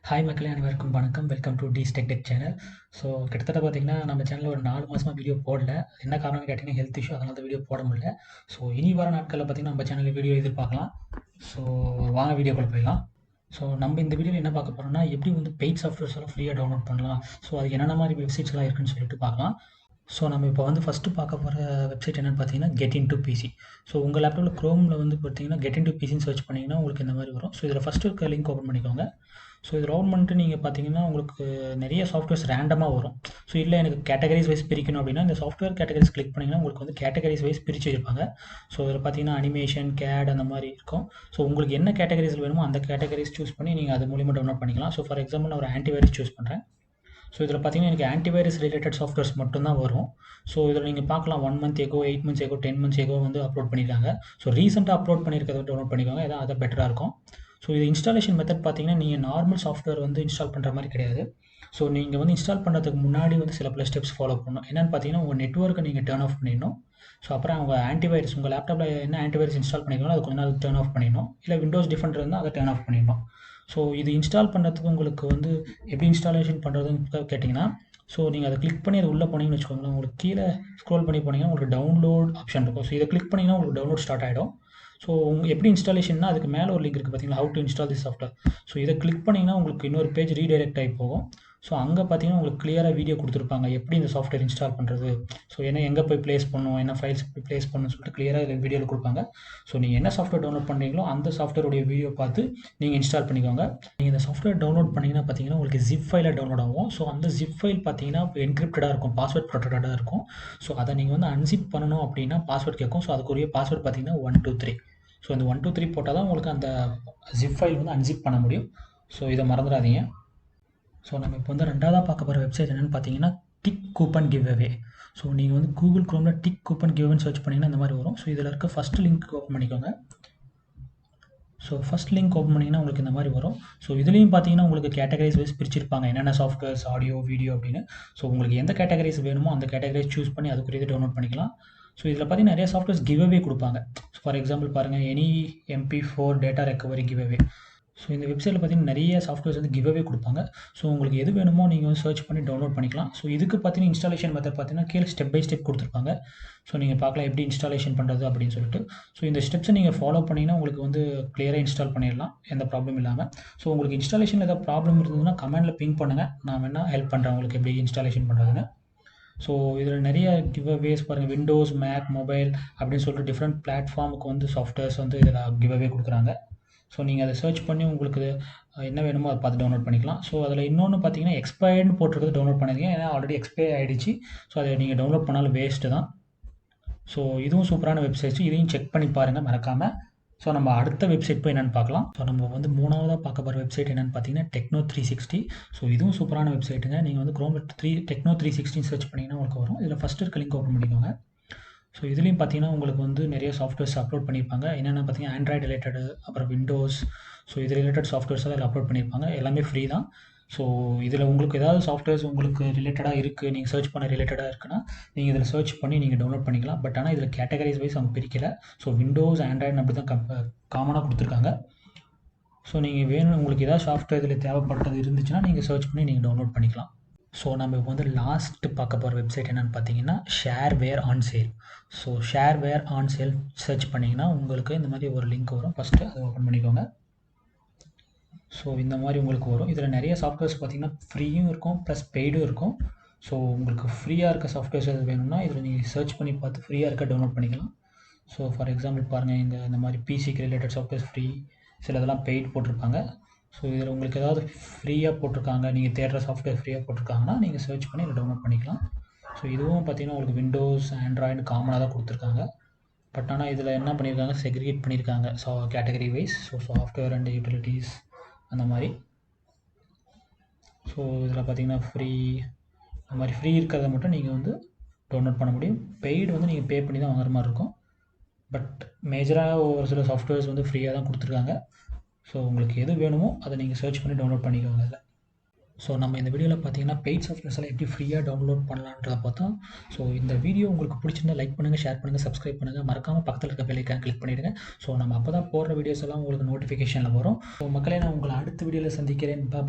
Hi மக்களே, அனைவருக்கும் வணக்கம். Welcome to Dee's tech channel. So கிட்டத்தட்ட பார்த்தீங்கன்னா, நம்ம சேனலில் ஒரு 4 மாசமா வீடியோ போடல. என்ன காரணம்னு கேட்டிங்கன்னா, ஹெல்த் இஷ்யூ. அதனால தான் வீடியோ போட முடியல. ஸோ இனி வர நாட்களில் பார்த்தீங்கன்னா, நம்ம சேனலில் வீடியோ எதிர்பார்க்கலாம். ஸோ வாங்க வீடியோக்குள்ள போயிடலாம். ஸோ நம்ம இந்த வீடியோவில் என்ன பார்க்க போறோம்னா, எப்படி வந்து பெய்ட் சாஃப்ட்வேர்ஸ் எல்லாம் ஃப்ரீயா டவுன்லோட் பண்ணலாம். ஸோ அது என்னென்ன மாரி வெப்சைட்ஸ் எல்லாம் இருக்குன்னு சொல்லிட்டு பார்க்கலாம். ஸோ நம்ம இப்போ வந்து ஃபஸ்ட்டு பார்க்க போற வெப்சைட் என்னன்னு பார்த்தீங்கன்னா, கெட் இன்டூ பிசி. ஸோ உங்க லேப்டாப்ல குரோம்ல வந்து பார்த்தீங்கன்னா, கெட் இன்டூ பிசின்னு சர்ச் பண்ணீங்கன்னா, உங்களுக்கு இந்த மாரி வரும். ஸோ இதில ஃபர்ஸ்ட் இருக்க லிங்க் ஓப்பன் பண்ணிக்கோங்க. ஸோ இதில ஓப்பன் பண்ணிட்டு நீங்க பார்த்தீங்கன்னா, உங்களுக்கு நெறைய சாஃப்ட்வேர்ஸ் ரேண்டமா வரும். ஸோ இல்ல எனக்கு கேட்டகரிஸ் வைஸ் பிரிக்கணும் அப்படின்னா, இந்த சாஃப்ட்வேர் கேட்டகரிஸ் கிளிக் பண்ணீங்கன்னா, உங்களுக்கு வந்து கேட்டகரிஸ் வைஸ் பிரிச்சு வச்சிருப்பாங்க. ஸோ இதில பார்த்தீங்கன்னா, அனிமேஷன், கேட் அந்த மாரி இருக்கும். ஸோ உங்களுக்கு என்ன கேட்டகரிஸ்ல வேணுமோ அந்த கேட்டகரிஸ் சூஸ் பண்ணி நீங்க அது மூலியமா டவுன்லோட் பண்ணிக்கலாம். ஸோ ஃபார் எக்ஸாம்பிள் நான் ஒரு ஆன்டிவைரஸ் சூஸ் பண்றேன். ஸோ இதில் பார்த்தீங்கன்னா, எனக்கு ஆன்டிவைரஸ் ரிலேட்டட் சாஃப்ட்வேர்ஸ் மட்டும் தான் வரும். ஸோ இதில் நீங்கள் பார்க்கலாம் 1 month echo, 8 months echo, 10 months echo வந்து அப்லோட் பண்ணியிருக்காங்க. ஸோ ரீசெண்டாக அப்லோட் பண்ணியிருக்கிறத டவுன்லோட் பண்ணிக்கோங்க. அது பெட்டராக இருக்கும். ஸோ இது இன்ஸ்டாலேஷன் மெத்தட் பார்த்தீங்கன்னா, நீங்கள் நார்மல் சாஃப்ட்வேர் வந்து இன்ஸ்டால் பண்ணுற மாதிரி கிடையாது. ஸோ நீங்கள் வந்து இன்ஸ்டால் பண்ணுறதுக்கு முன்னாடி வந்து சில ஸ்டெப்ஸ் ஃபாலோ பண்ணணும். என்னென்னு பார்த்தீங்கன்னா, உங்கள் நெட்வொர்க்கை நீங்கள் டர்ன் ஆஃப் பண்ணிடணும். ஸோ அப்புறம் உங்கள் ஆன்டிவைரஸ் உங்கள் லேப்டாப்பில் என்ன ஆன்டிவைரஸ் இன்ஸ்டால் பண்ணிக்கணும் அது கொஞ்ச நாள் டர்ன் ஆஃப் பண்ணிடணும். இல்லை விண்டோஸ் டிஃபெண்டர் இருந்தால் அதை டர்ன் ஆஃப் பண்ணிடணும். ஸோ இது இன்ஸ்டால் பண்ணுறதுக்கு உங்களுக்கு வந்து எப்படி இன்ஸ்டாலேஷன் பண்ணுறதுன்னு கேட்டிங்கன்னா, ஸோ நீங்கள் அதை கிளிக் பண்ணி அது உள்ளே போனீங்கன்னு வச்சுக்கோங்களேன், உங்களுக்கு கீழே ஸ்க்ரோல் பண்ணி போனீங்கன்னா உங்களுக்கு டவுன்லோட் ஆப்ஷன் இருக்கும். ஸோ இதை கிளிக் பண்ணிங்கன்னா உங்களுக்கு டவுன்லோட் ஸ்டார்ட் ஆகிடும். ஸோ எப்படி இன்ஸ்டாலேஷன்னா அதுக்கு மேலே ஒரு லிங்க் இருக்குது பார்த்தீங்களா, how to install this software. So இதை கிளிக் பண்ணிங்கன்னா உங்களுக்கு இன்னொரு பேஜ் ரீடைரக்ட் ஆகி போகும். ஸோ அங்கே பார்த்தீங்கன்னா உங்களுக்கு கிளியராக வீடியோ கொடுத்துருப்பாங்க எப்படி இந்த சாஃப்ட்வேர் இன்ஸ்டால் பண்ணுறது. ஸோ எங்கே போய் ப்ளேஸ் பண்ணணும், என்ன ஃபைல்ஸ் போய் ப்ளேஸ் பண்ணணும்னு சொல்லிட்டு கிளியராக இதில் வீடியோவில் கொடுப்பாங்க. ஸோ நீங்கள் என்ன சாஃப்ட்வேர் டவுன்லோட் பண்ணுறீங்களோ அந்த சாஃப்ட்வேருடைய வீடியோ பார்த்து நீங்கள் இன்ஸ்டால் பண்ணிக்கோங்க. நீங்கள் இந்த சாஃப்ட்வேர் டவுன்லோட் பண்ணிங்கன்னா பார்த்தீங்கன்னா உங்களுக்கு ஜிப் ஃபைலாக டவுன்லோட் ஆகும். ஸோ அந்த ஜிப் ஃபைல் பார்த்தீங்கன்னா என்கிரிப்டடாக இருக்கும், பாஸ்வேர்ட் ப்ரொடெக்டடாக இருக்கும். ஸோ அதை நீங்கள் வந்து அன்சிப் பண்ணணும் அப்படின்னா பாஸ்வேர்ட் கேட்கும். ஸோ அதுக்குரிய பாஸ்வேர்ட் பார்த்தீங்கன்னா 123. ஸோ இந்த 123 போட்டால் தான் உங்களுக்கு அந்த ஜிப் ஃபைல் வந்து அன்சிப் பண்ண முடியும். ஸோ இதை மறந்துடாதீங்க. ஸோ நம்ம இப்போ வந்து 2வதா பார்க்க போகிற வெப்சைட் என்னென்னு பார்த்தீங்கன்னா, tick coupon give away. So நீங்கள் வந்து கூகுள் குரோமில் டிக் கூப்பன் கிவ் அவேன்னு சர்ச் பண்ணிங்கன்னா இந்த மாதிரி வரும். ஸோ இதில் இருக்க ஃபஸ்ட் லிங்க் ஓப்பன் பண்ணிக்கோங்க. ஸோ ஃபஸ்ட் லிங்க் ஓப்பன் பண்ணிங்கன்னா உங்களுக்கு இந்த மாதிரி வரும். ஸோ இதுலேயும் பார்த்தீங்கன்னா உங்களுக்கு கேட்டகரிஸ் வைஸ் பிரிச்சிருப்பாங்க, என்னென்ன சாஃப்ட்வேர்ஸ், ஆடியோ, வீடியோ அப்படின்னு. ஸோ உங்களுக்கு எந்த கேட்டகரிஸ் வேணுமோ அந்த கேட்டகரிஸ் சூஸ் பண்ணி அதுக்குரியது டவுன்லோட் பண்ணிக்கலாம். ஸோ இதில் பார்த்தீங்கன்னா நிறைய சாஃப்ட்வேர்ஸ் கிவ் அவே கொடுப்பாங்க. ஃபார் எக்ஸாம்பிள் பாருங்கள், any MP4 data recovery give away. So இந்த வெப்சைட்டில் பார்த்தீங்கன்னா நிறைய சாஃப்ட்வேர்ஸ் வந்து கிவ் அவே கொடுப்பாங்க. ஸோ உங்களுக்கு எது வேணுமோ நீங்கள் வந்து சர்ச் பண்ணி டவுன்லோட் பண்ணிக்கலாம். ஸோ இதுக்கு பார்த்தீங்கன்னா இன்ஸ்டாலேஷன் மெத்தட் பார்த்தீங்கன்னா கீழே ஸ்டெப் பை ஸ்டெப் கொடுத்துருப்பாங்க. ஸோ நீங்கள் பார்க்கலாம் எப்படி இன்ஸ்டாலேஷன் பண்ணுறது அப்படின்னு சொல்லிட்டு. ஸோ இந்த ஸ்டெப்ஸை நீங்கள் ஃபாலோ பண்ணிங்கன்னா உங்களுக்கு வந்து கிளியராக இன்ஸ்டால் பண்ணிடலாம், எந்த ப்ராப்ளம் இல்லாமல். ஸோ உங்களுக்கு இன்ஸ்டாலேஷன் ஏதாவது ப்ராப்ளம் இருந்ததுன்னா கமெண்டில் பிங் பண்ணுங்கள், நான் வேணால் ஹெல்ப் பண்ணுறேன் உங்களுக்கு எப்படி இன்ஸ்டாலேஷன் பண்ணுறதுன்னு. ஸோ இதில் நிறைய கிவ் அவேஸ் பாருங்கள், விண்டோஸ், மேக், மொபைல் அப்படின்னு சொல்லிட்டு டிஃப்ரெண்ட் பிளாட்ஃபார்முக்கு வந்து சாஃப்ட்வேர்ஸ் வந்து இதில் கிவ் அவே கொடுக்குறாங்க. ஸோ நீங்கள் அதை சர்ச் பண்ணி உங்களுக்கு என்ன வேணுமோ அதை பார்த்து டவுன்லோட் பண்ணிக்கலாம். ஸோ அதில் இன்னொன்று பார்த்தீங்கன்னா எக்ஸ்பயர்டுன்னு போட்டிருக்கிறது டவுன்லோட் பண்ணாதீங்க, ஏன்னா ஆல்ரெடி எக்ஸ்பயர் ஆகிடுச்சு. ஸோ அதை நீங்கள் டவுன்லோட் பண்ணாலும் வேஸ்ட்டு தான். ஸோ இதுவும் சூப்பரான வெப்சைட்ஸ், இதையும் செக் பண்ணி பாருங்கள் மறக்காமல். ஸோ நம்ம அடுத்த வெப்சைட் போய் என்னென்னு பார்க்கலாம். ஸோ நம்ம வந்து 3வதா பார்க்க போகிற வெப்சைட் என்னென்னு பார்த்தீங்கன்னா Techno360. ஸோ இதுவும் சூப்பரான வெப்சைட்டுங்க. நீங்கள் வந்து குரோமில் Techno360 சர்ச் பண்ணிங்கன்னா உங்களுக்கு வரும். இதில் ஃபஸ்ட்டு இருக்க லிங்க் ஓப்பன் பண்ணிக்கோங்க. ஸோ இதுலேயும் பார்த்தீங்கன்னா உங்களுக்கு வந்து நிறைய சாஃப்ட்வேர்ஸ் அப்லோட் பண்ணியிருப்பாங்க. என்னென்ன பார்த்தீங்கன்னா ஆண்ட்ராய்டு ரிலேட்டடு, அப்புறம் விண்டோஸ். ஸோ இது ரிலேட்டட் சாஃப்ட்வேர்ஸ் எல்லாம் இதில் அப்லோட் பண்ணியிருப்பாங்க. எல்லாமே ஃப்ரீ தான். ஸோ இதில் உங்களுக்கு ஏதாவது சாஃப்ட்வேர்ஸ் உங்களுக்கு ரிலேட்டடாக இருக்குது, நீங்கள் சர்ச் பண்ண ரிலேட்டடாக இருக்குன்னா நீங்கள் இதில் சர்ச் பண்ணி நீங்கள் டவுன்லோட் பண்ணிக்கலாம். பட் ஆனால் இதில் கேட்டகரிஸ் வைஸ் அவங்க பிரிக்கல. ஸோ விண்டோஸ், ஆண்ட்ராய்டு அப்படி தான் காமனாக கொடுத்துருக்காங்க. ஸோ நீங்கள் வேணும் உங்களுக்கு ஏதாவது சாஃப்ட்வேர் இதில் தேவைப்பட்டது இருந்துச்சுன்னா நீங்கள் சர்ச் பண்ணி நீங்கள் டவுன்லோட் பண்ணிக்கலாம். ஸோ நம்ம இப்போ வந்து லாஸ்ட்டு பார்க்க போகிற வெப்சைட் என்னென்னு பார்த்தீங்கன்னா shareware on sale. So shareware on sale search பண்ணிங்கன்னா உங்களுக்கு இந்த மாதிரி ஒரு லிங்க் வரும். ஃபஸ்ட்டு அதை ஓப்பன் பண்ணிக்கோங்க. ஸோ இந்த மாதிரி உங்களுக்கு வரும். இதில் நிறைய சாஃப்ட்வேர்ஸ் பார்த்தீங்கன்னா ஃப்ரீயும் இருக்கும், ப்ளஸ் பெய்டும் இருக்கும். ஸோ உங்களுக்கு ஃப்ரீயாக இருக்க சாஃப்ட்வேர்ஸ் எது வேணும்னா இதில் நீங்கள் சர்ச் பண்ணி பார்த்து ஃப்ரீயாக இருக்க டவுன்லோட் பண்ணிக்கலாம். ஸோ ஃபார் எக்ஸாம்பிள் பாருங்கள், இங்கே இந்த மாதிரி பிசிக்கு ரிலேட்டட் சாஃப்ட்வேர்ஸ் ஃப்ரீ, சில இதெல்லாம் பெய்ட் போட்டிருப்பாங்க. ஸோ இதில் உங்களுக்கு ஏதாவது ஃப்ரீயாக போட்டிருக்காங்க, நீங்கள் தேடுற சாஃப்ட்வேர் ஃப்ரீயாக போட்டிருக்காங்கன்னா நீங்கள் சர்ச் பண்ணி இதை டவுன்லோட் பண்ணிக்கலாம். ஸோ இதுவும் பார்த்தீங்கன்னா உங்களுக்கு விண்டோஸ், ஆண்ட்ராய்டு காமனாக தான் கொடுத்துருக்காங்க. பட் ஆனால் இதில் என்ன பண்ணியிருக்காங்க, செக்ரிகேட் பண்ணியிருக்காங்க so category wise. So software and utilities அந்த மாதிரி. ஸோ இதில் பார்த்தீங்கன்னா அந்த மாதிரி ஃப்ரீ இருக்கிறத மட்டும் நீங்கள் வந்து டவுன்லோட் பண்ண முடியும். பெய்டு வந்து நீங்கள் பே பண்ணி தான் வாங்குற மாதிரி இருக்கும். பட் மேஜராக ஒரு சில சாஃப்ட்வேர்ஸ் வந்து ஃப்ரீயாக தான் கொடுத்துருக்காங்க. ஸோ உங்களுக்கு எது வேணுமோ அதை நீங்கள் சர்ச் பண்ணி டவுன்லோட் பண்ணிக்கோங்க அதில். ஸோ நம்ம இந்த வீடியோவில் பார்த்தீங்கன்னா பெய்ட் சாஃப்ட்வேர்ஸ் எல்லாம் எப்படி ஃப்ரீயாக டவுன்லோட் பண்ணலான்றதை பார்த்தோம். ஸோ இந்த வீடியோ உங்களுக்கு பிடிச்சிருந்தா லைக் பண்ணுங்கள், ஷேர் பண்ணுங்கள், சப்ஸ்கிரைப் பண்ணுங்கள், மறக்காமல் பக்கத்தில் இருக்க பெல் ஐக்கான் கிளிக் பண்ணிவிடுங்க. ஸோ நம்ம அப்போ தான் போடுற வீடியோஸ் எல்லாம் உங்களுக்கு நோட்டிஃபிகேஷனில் வரும். ஸோ மக்களே, நான் உங்களை அடுத்த வீடியோவில் சந்திக்கிறேன். பாய்.